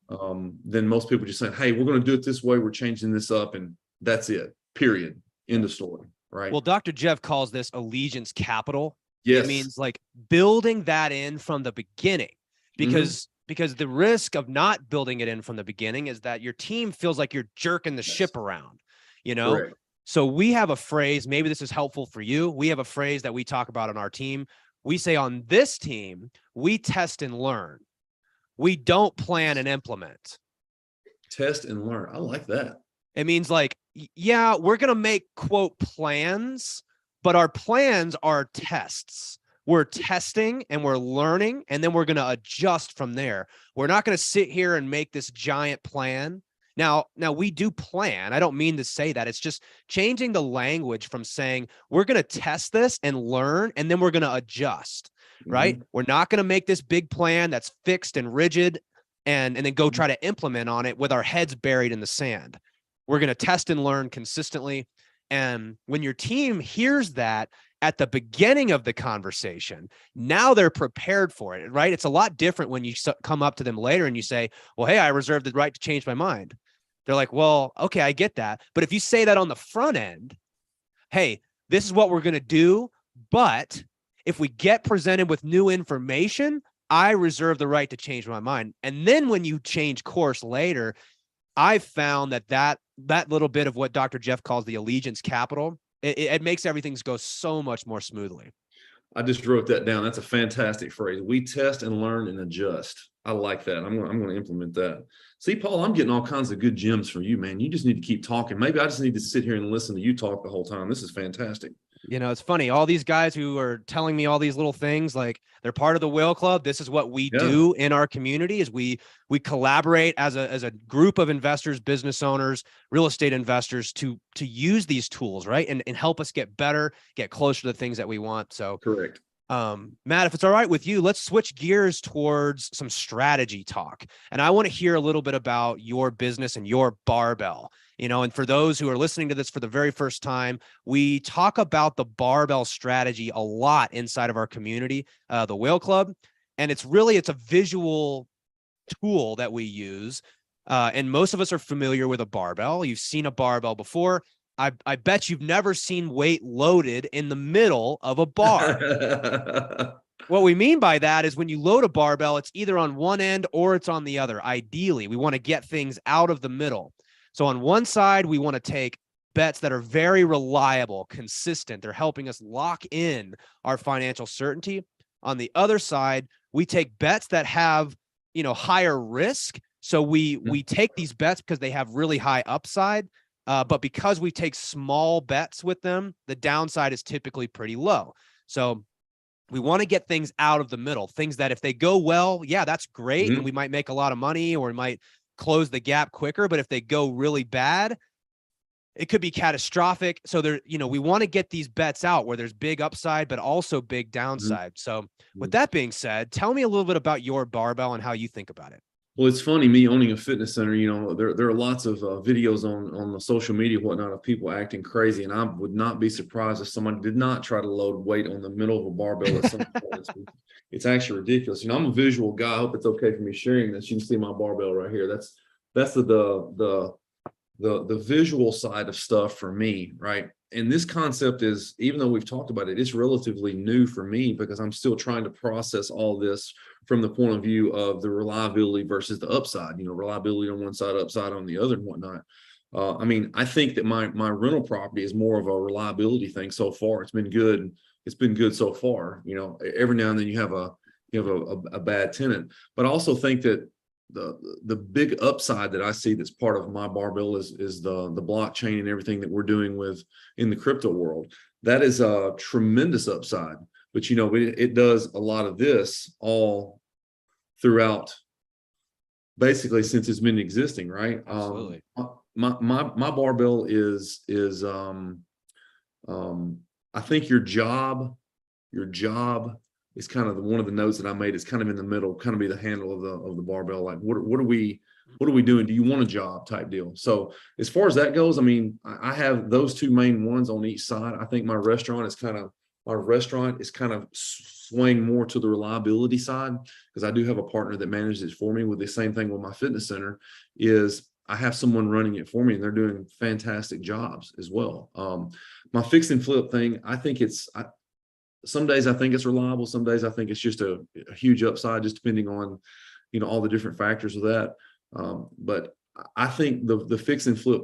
than most people just saying, hey, we're going to do it this way, we're changing this up, and that's it, period, end of story, right? Well, Dr. Jeff calls this allegiance capital. Yes. It means like building that in from the beginning, because the risk of not building it in from the beginning is that your team feels like you're jerking the ship around, you know? Correct. So we have a phrase, maybe this is helpful for you. We have a phrase that we talk about on our team. We say on this team, we test and learn. We don't plan and implement. Test and learn. I like that. It means like, yeah, we're going to make quote plans, but our plans are tests. We're testing and we're learning, and then we're going to adjust from there. We're not going to sit here and make this giant plan. Now we do plan. I don't mean to say that. It's just changing the language from saying we're going to test this and learn, and then we're going to adjust, right? We're not going to make this big plan that's fixed and rigid and then go try to implement on it with our heads buried in the sand. We're going to test and learn consistently. And when your team hears that at the beginning of the conversation, now they're prepared for it, right? It's a lot different when you come up to them later and you say, well, hey, I reserve the right to change my mind. They're like, well, okay, I get that. But if you say that on the front end, hey, this is what we're going to do, but if we get presented with new information, I reserve the right to change my mind. And then when you change course later, I've found that little bit of what Dr. Jeff calls the allegiance capital, it makes everything go so much more smoothly. I just wrote that down. That's a fantastic phrase. We test and learn and adjust. I like that. I'm going to implement that. See, Paul, I'm getting all kinds of good gems from you, man. You just need to keep talking. Maybe I just need to sit here and listen to you talk the whole time. This is fantastic. You know, it's funny. All these guys who are telling me all these little things, like they're part of the Whale Club. This is what we do in our community is we collaborate as a group of investors, business owners, real estate investors to use these tools, right? And help us get better, get closer to the things that we want. So correct. Matt, if it's all right with you, let's switch gears towards some strategy talk. And I want to hear a little bit about your business and your barbell. You know, and for those who are listening to this for the very first time, we talk about the barbell strategy a lot inside of our community, the Whale Club. And it's a visual tool that we use. And most of us are familiar with a barbell. You've seen a barbell before. I bet you've never seen weight loaded in the middle of a bar. What we mean by that is when you load a barbell, it's either on one end or it's on the other. Ideally, we want to get things out of the middle. So on one side, we want to take bets that are very reliable, consistent. They're helping us lock in our financial certainty. On the other side, we take bets that have, higher risk. So we take these bets because they have really high upside. But because we take small bets with them, the downside is typically pretty low. So we want to get things out of the middle, things that if they go well, yeah, that's great. And we might make a lot of money or we might close the gap quicker. But if they go really bad, it could be catastrophic. So we want to get these bets out where there's big upside, but also big downside. So with that being said, tell me a little bit about your barbell and how you think about it. Well, it's funny, me owning a fitness center, there are lots of videos on the social media, whatnot, of people acting crazy. And I would not be surprised if someone did not try to load weight on the middle of a barbell at some point. It's actually ridiculous. I'm a visual guy. I hope it's okay for me sharing this. You can see my barbell right here. That's the visual side of stuff for me, right? And this concept is, even though we've talked about it, it's relatively new for me because I'm still trying to process all this from the point of view of the reliability versus the upside, reliability on one side, upside on the other and whatnot. I think that my rental property is more of a reliability thing so far. It's been good. It's been good so far. Every now and then you have a bad tenant, but I also think that the big upside that I see that's part of my barbell is the blockchain and everything that we're doing in the crypto world. That is a tremendous upside, but it does a lot of this all throughout basically since it's been existing, right? Absolutely. My barbell is I think your job is kind of one of the notes that I made. It's kind of in the middle, kind of be the handle of the barbell. Like, what are we doing? Do you want a job type deal? So as far as that goes, I have those two main ones on each side. I think my restaurant is kind of swaying more to the reliability side because I do have a partner that manages it for me. With the same thing with my fitness center is I have someone running it for me and they're doing fantastic jobs as well. My fix and flip thing, I think some days I think it's reliable. Some days I think it's just a huge upside, just depending on, all the different factors of that. But I think the fix and flip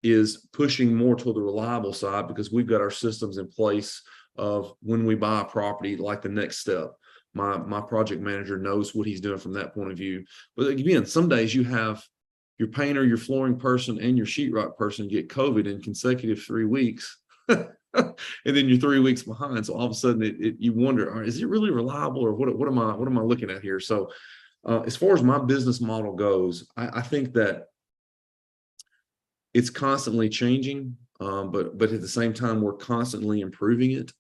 is pushing more to the reliable side because we've got our systems in place of when we buy a property, like the next step. My project manager knows what he's doing from that point of view. But again, some days you have your painter, your flooring person, and your sheetrock person get COVID in consecutive 3 weeks. And then you're 3 weeks behind. So all of a sudden you wonder, is it really reliable or what am I looking at here? So as far as my business model goes, I think that it's constantly changing, but at the same time, we're constantly improving it.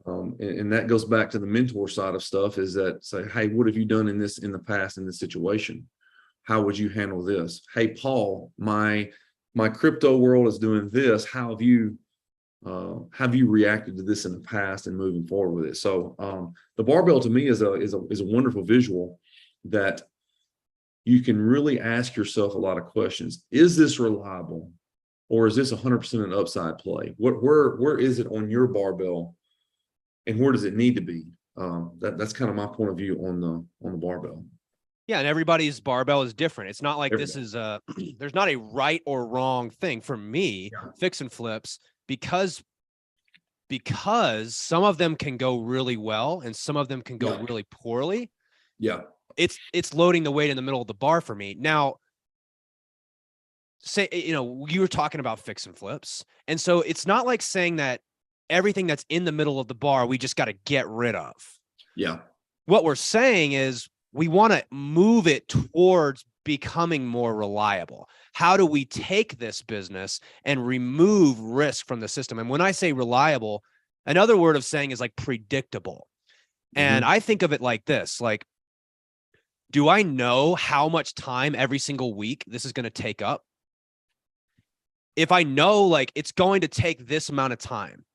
And that goes back to the mentor side of stuff is that say, hey, what have you done in the past in this situation? How would you handle this? Hey, Paul, my crypto world is doing this. How have you reacted to this in the past and moving forward with it? So the barbell to me is a wonderful visual that you can really ask yourself a lot of questions. Is this reliable, or is this 100% an upside play? Where is it on your barbell, and where does it need to be? That's kind of my point of view on the barbell. Yeah, and everybody's barbell is different. It's not like this is there's not a right or wrong thing. For me, fix and flips, because some of them can go really well and some of them can go really poorly. Yeah. It's loading the weight in the middle of the bar for me. Now, say, you were talking about fix and flips. And so it's not like saying that everything that's in the middle of the bar, we just got to get rid of. Yeah. What we're saying is we want to move it towards becoming more reliable. How do we take this business and remove risk from the system? And when I say reliable, another word of saying is like predictable. And I think of it like this, like, do I know how much time every single week this is going to take up? If I know, like, it's going to take this amount of time,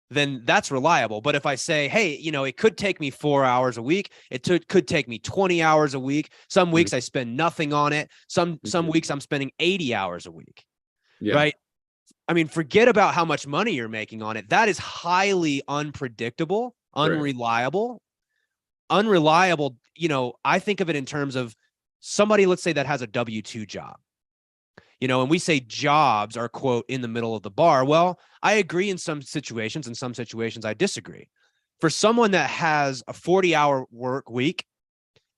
then that's reliable. But if I say, hey, it could take me 4 hours a week, could take me 20 hours a week. Some weeks I spend nothing on it. Some weeks I'm spending 80 hours a week, right? I mean, forget about how much money you're making on it. That is highly unpredictable, Correct. unreliable. I think of it in terms of somebody, let's say, that has a W-2 job, and we say jobs are, quote, in the middle of the bar. Well, I agree in some situations. In some situations, I disagree. For someone that has a 40-hour work week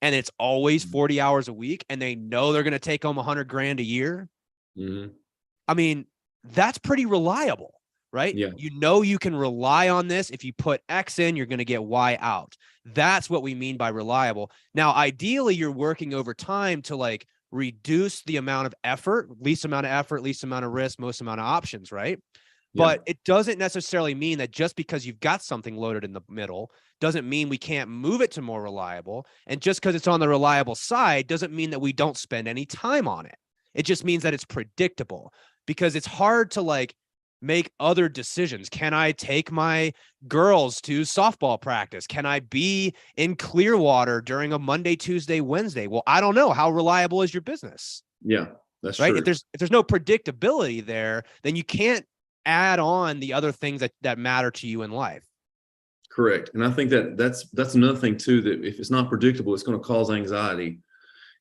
and it's always 40 hours a week and they know they're going to take home $100,000 a year, I mean, that's pretty reliable, right? Yeah. You can rely on this. If you put X in, you're going to get Y out. That's what we mean by reliable. Now, ideally, you're working over time to like reduce the amount of effort, least amount of risk, most amount of options, right? Yeah. But it doesn't necessarily mean that just because you've got something loaded in the middle doesn't mean we can't move it to more reliable. And just because it's on the reliable side doesn't mean that we don't spend any time on it. It just means that it's predictable, because it's hard to like make other decisions. Can I take my girls to softball practice? Can I be in Clearwater during a Monday, Tuesday, Wednesday? Well, I don't know. How reliable is your business? Yeah, that's right. true. If there's no predictability there, then you can't add on the other things that matter to you in life. Correct. And I think that's another thing too, that if it's not predictable, it's going to cause anxiety.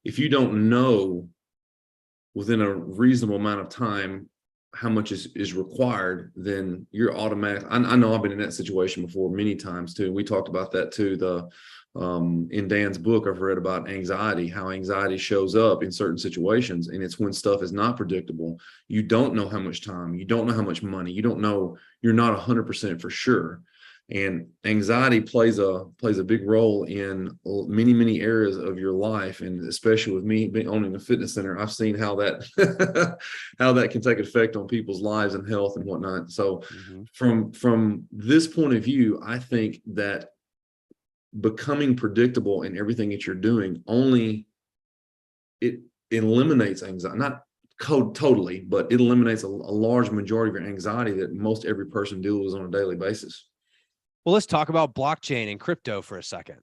If you don't know within a reasonable amount of time how much is required, then you're automatic. I know I've been in that situation before many times too. We talked about that too. In Dan's book, I've read about anxiety, how anxiety shows up in certain situations. And it's when stuff is not predictable. You don't know how much time, you don't know how much money, you don't know, you're not 100% for sure. And anxiety plays a big role in many, many areas of your life. And especially with me owning a fitness center, I've seen how that how that can take effect on people's lives and health and whatnot. So from this point of view, I think that becoming predictable in everything that you're doing it eliminates anxiety, not totally, but it eliminates a large majority of your anxiety that most every person deals with on a daily basis. Well, let's talk about blockchain and crypto for a second,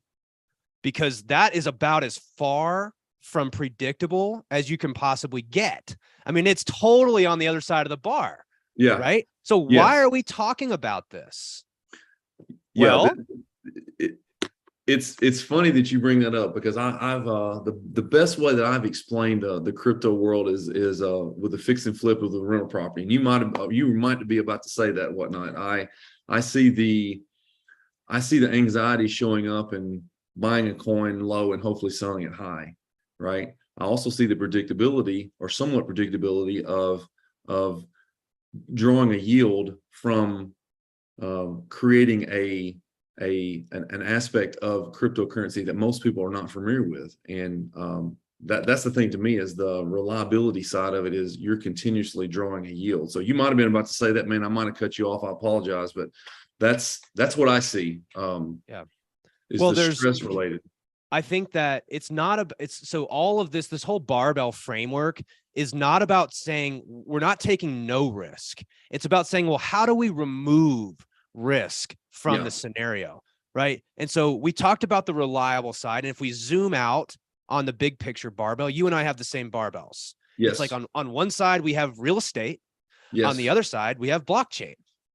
because that is about as far from predictable as you can possibly get. I mean, it's totally on the other side of the bar. Yeah. Right. So why are we talking about this? Well, it's funny that you bring that up, because I've the best way that I've explained the crypto world is with the fix and flip of the rental property. And you might be about to say that, whatnot. I see the anxiety showing up and buying a coin low and hopefully selling it high, right? I also see the predictability, or somewhat predictability, of drawing a yield from creating an aspect of cryptocurrency that most people are not familiar with. And that's the thing to me, is the reliability side of it, is you're continuously drawing a yield. So you might have been about to say that, man. I might have cut you off. I apologize, but that's what I see. Is the stress related. I think that so all of this whole barbell framework is not about saying we're not taking no risk. It's about saying, well, how do we remove risk from the scenario, right? And so we talked about the reliable side. And if we zoom out on the big picture barbell, you and I have the same barbells. Yes. It's like on one side, we have real estate. Yes. On the other side, we have blockchain.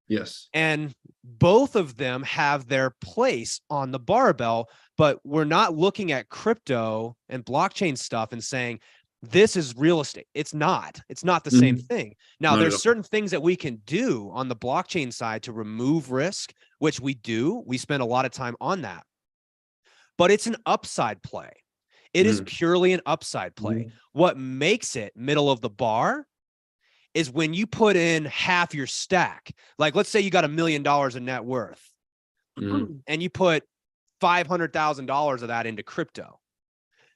Yes. And both of them have their place on the barbell, but we're not looking at crypto and blockchain stuff and saying, this is real estate. It's not the same thing. Now, there's certain things that we can do on the blockchain side to remove risk, which we do. We spend a lot of time on that, but it's an upside play. It is purely an upside play. What makes it middle of the bar is when you put in half your stack. Like, let's say you got $1 million in net worth and you put $500,000 of that into crypto.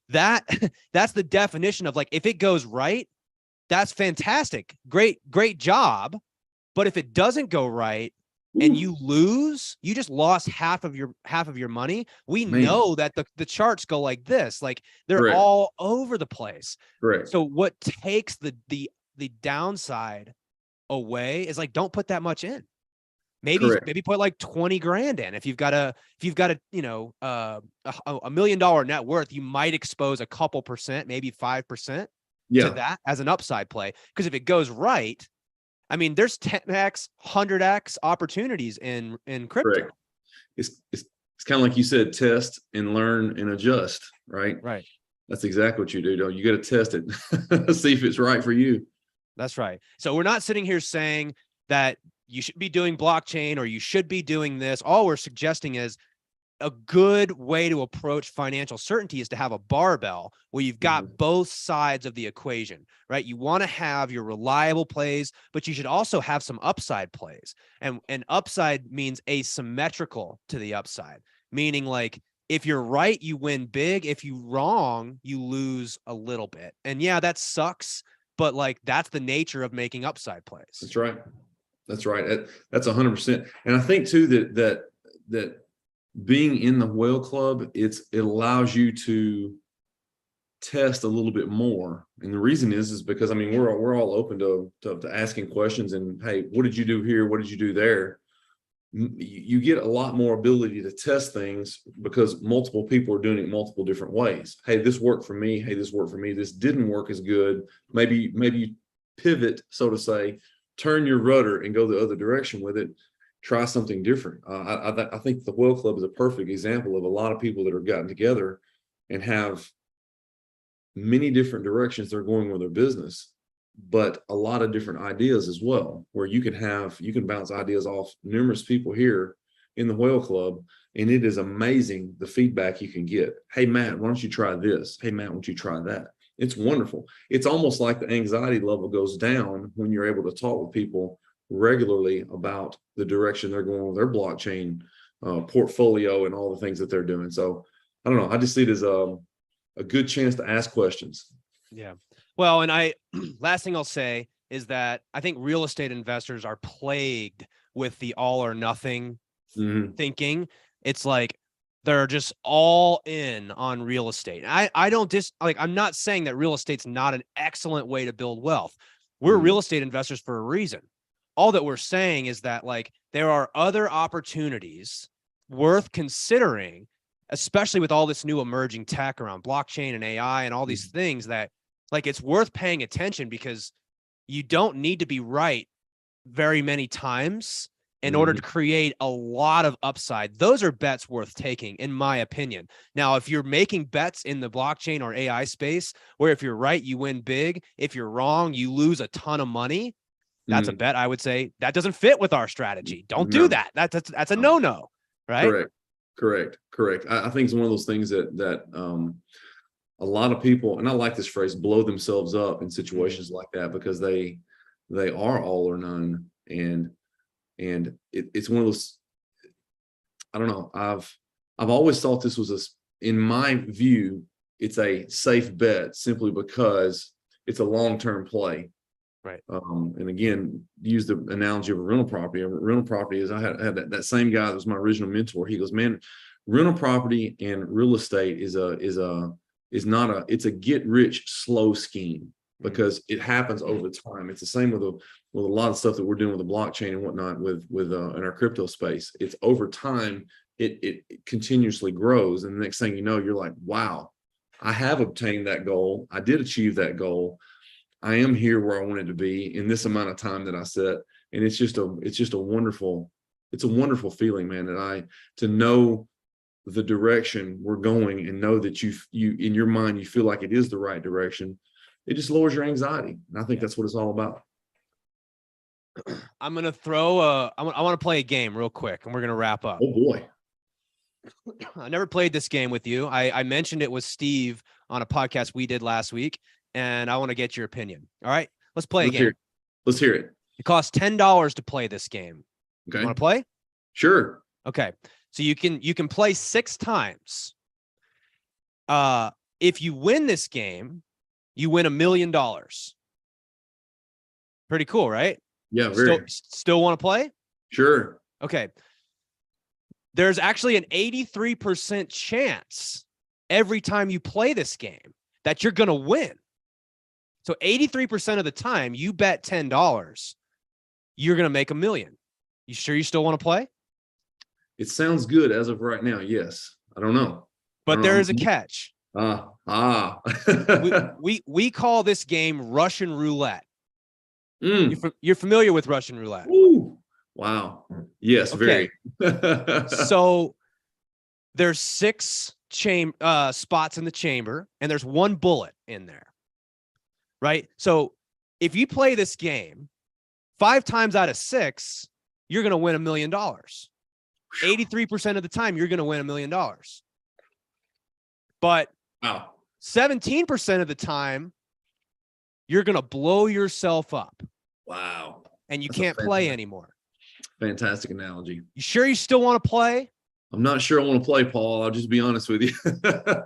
That's the definition of, like, if it goes right, that's fantastic. Great job. But if it doesn't go right and you lose, you just lost half of your money. We know that the charts go like this, like they're all over the place. Correct. So what takes the downside away is, like, don't put that much in. Maybe put like 20 grand in. If you've got a $1 million net worth, you might expose a couple percent, maybe 5% to that as an upside play. Because if it goes right, I mean, there's 10x, 100x opportunities in crypto. Correct. It's kind of like you said, test and learn and adjust, right? Right. That's exactly what you do. Though. You got to test it, see if it's right for you. That's right. So we're not sitting here saying that you should be doing blockchain or you should be doing this. All we're suggesting is a good way to approach financial certainty is to have a barbell where you've got both sides of the equation, right? You want to have your reliable plays, but you should also have some upside plays. And upside means asymmetrical to the upside, meaning like if you're right, you win big. If you're wrong, you lose a little bit. And yeah, that sucks, but like that's the nature of making upside plays. That's right. That's right. That's 100%. And I think too that being in the whale club, it allows you to test a little bit more. And the reason is because I mean we're all open to asking questions and hey, what did you do here? What did you do there? You get a lot more ability to test things because multiple people are doing it multiple different ways. Hey, this worked for me. Hey, this worked for me. This didn't work as good. Maybe you pivot, so to say, turn your rudder and go the other direction with it. Try something different. I think the Whale Club is a perfect example of a lot of people that are gotten together and have many different directions they're going with their business, but a lot of different ideas as well, where you can bounce ideas off numerous people here in the Whale Club. And it is amazing the feedback you can get. Hey, Matt, why don't you try this? Hey, Matt, why don't you try that? It's wonderful. It's almost like the anxiety level goes down when you're able to talk with people regularly about the direction they're going with their blockchain portfolio and all the things that they're doing. So I don't know. I just see it as a good chance to ask questions. Yeah. Well, and last thing I'll say is that I think real estate investors are plagued with the all or nothing thinking. It's like they're just all in on real estate. I don't I'm not saying that real estate's not an excellent way to build wealth. We're real estate investors for a reason. All that we're saying is that like there are other opportunities worth considering, especially with all this new emerging tech around blockchain and AI and all these things that like it's worth paying attention because you don't need to be right very many times in order to create a lot of upside. Those are bets worth taking, in my opinion. Now, if you're making bets in the blockchain or AI space, where if you're right, you win big. If you're wrong, you lose a ton of money. That's a bet I would say that doesn't fit with our strategy. Don't do that. That's a no-no, right? Correct. I think it's one of those things that a lot of people, and I like this phrase, blow themselves up in situations like that because they are all or none. And it's one of those, I don't know. I've always thought this was in my view, it's a safe bet simply because it's a long-term play. Right. And again, use the analogy of a rental property. A rental property is I had that same guy that was my original mentor. He goes, man, rental property and real estate it's a get rich slow scheme because it happens over time. It's the same with a lot of stuff that we're doing with the blockchain and whatnot with in our crypto space. It's over time, it continuously grows. And the next thing you know, you're like, wow, I have obtained that goal. I did achieve that goal. I am here where I wanted to be in this amount of time that I set. And it's just a wonderful feeling, man, to know the direction we're going and know that you in your mind, you feel like it is the right direction. It just lowers your anxiety. And I think that's what it's all about. I'm going to throw I want to play a game real quick and we're going to wrap up. Oh boy. I never played this game with you. I mentioned it with Steve on a podcast we did last week. And I want to get your opinion. All right, let's play a game. Let's hear it. It costs $10 to play this game. Okay. You want to play? Sure. Okay. So you can play 6 times. If you win this game, you win $1 million. Pretty cool, right? Yeah, very. Still want to play? Sure. Okay. There's actually an 83% chance every time you play this game that you're going to win. So 83% of the time you bet $10, you're going to make $1 million. You sure you still want to play? It sounds good as of right now. Yes. I don't know. But there is a catch. we we call this game Russian roulette. You're familiar with Russian roulette. Ooh. Wow. Yes, Okay. very. So there's 6 spots in the chamber, and there's 1 bullet in there, right? So if you play this game 5 times out of 6, you're going to win $1 million. 83% of the time, you're going to win $1 million. But Wow. 17% of the time, you're going to blow yourself up. Wow. And you can't play anymore. Fantastic analogy. You sure you still want to play? I'm not sure I want to play, Paul. I'll just be honest with you.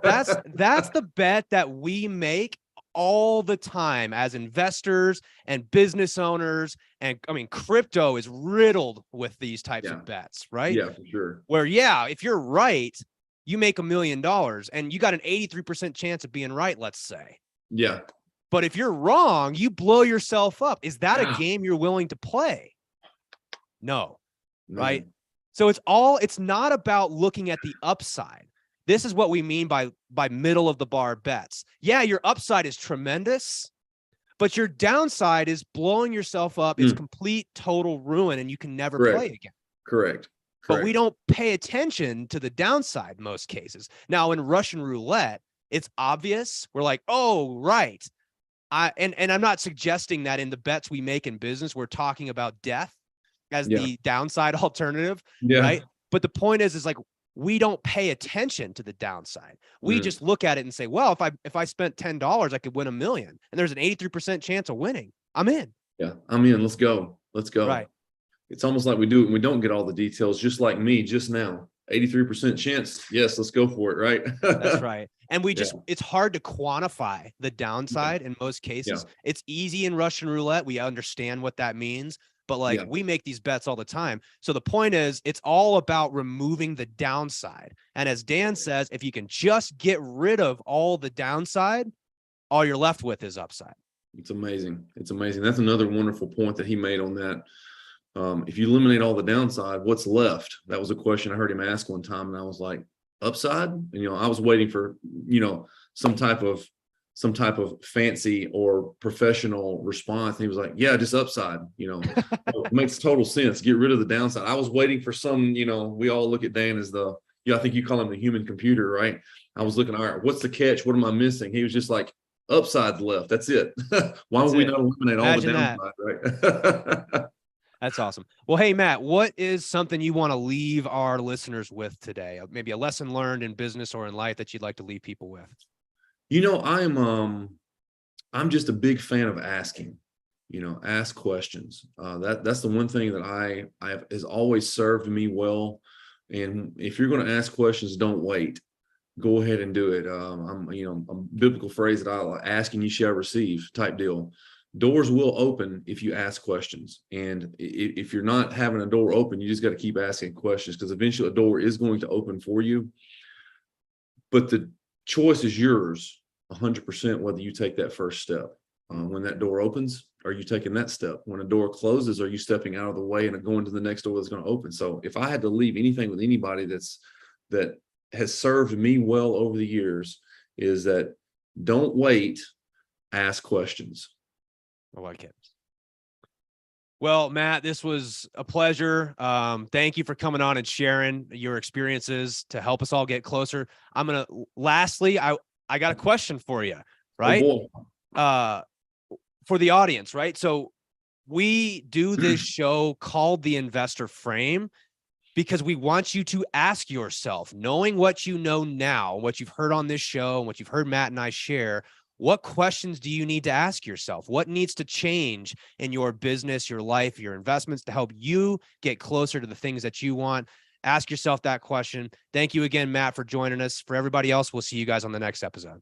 That's the bet that we make all the time as investors and business owners. And I mean, crypto is riddled with these types of bets, right? Yeah, for sure. Where, if you're right, you make $1 million and you got an 83% chance of being right, let's say. Yeah. But if you're wrong, you blow yourself up. Is that a game you're willing to play? No. Right? So it's not about looking at the upside. This is what we mean by middle of the bar bets. Yeah, your upside is tremendous, but your downside is blowing yourself up. It's complete, total ruin, and you can never play again. Correct. But we don't pay attention to the downside in most cases. Now, in Russian roulette, it's obvious. We're like, oh, right. And I'm not suggesting that in the bets we make in business, we're talking about death as the downside alternative, right? But the point is like, we don't pay attention to the downside. We just look at it and say, well, if I spent $10, I could win $1 million, and there's an 83% chance of winning. I'm in. Yeah, I'm in. Let's go. Right. It's almost like we do it and we don't get all the details, just like me just now. 83% chance. Yes, let's go for it. Right. That's right. And it's hard to quantify the downside in most cases. It's easy in Russian roulette. We understand what that means. But we make these bets all the time. So the point is, it's all about removing the downside. And as Dan says, if you can just get rid of all the downside, all you're left with is upside. It's amazing. It's amazing. That's another wonderful point that he made on that. If you eliminate all the downside, what's left? That was a question I heard him ask one time. And I was like, upside? And, I was waiting for, some type of fancy or professional response. And he was like, yeah, just upside, it makes total sense. Get rid of the downside. I was waiting for some, we all look at Dan as I think you call him the human computer, right? I was looking, all right, what's the catch? What am I missing? He was just like, upside's left. That's it. Why would we not eliminate all the downside, right? That's awesome. Well, hey, Matt, what is something you want to leave our listeners with today? Maybe a lesson learned in business or in life that you'd like to leave people with? I'm just a big fan of asking, ask questions. That's the one thing that has always served me well. And if you're going to ask questions, don't wait. Go ahead and do it. A biblical phrase that I ask and you shall receive type deal. Doors will open if you ask questions. And if you're not having a door open, you just got to keep asking questions, because eventually a door is going to open for you. But the choice is yours 100% whether you take that first step. When that door opens, are you taking that step? When a door closes, are you stepping out of the way and going to the next door that's going to open? So if I had to leave anything with anybody that has served me well over the years, is that don't wait, ask questions. I like it. Well, Matt, this was a pleasure. Thank you for coming on and sharing your experiences to help us all get closer. Lastly, I got a question for you, right? Oh, for the audience, right? So we do this show called The Investor Frame because we want you to ask yourself, knowing what you know now, what you've heard on this show and what you've heard Matt and I share, what questions do you need to ask yourself? What needs to change in your business, your life, your investments to help you get closer to the things that you want? Ask yourself that question. Thank you again, Matt, for joining us. For everybody else, we'll see you guys on the next episode.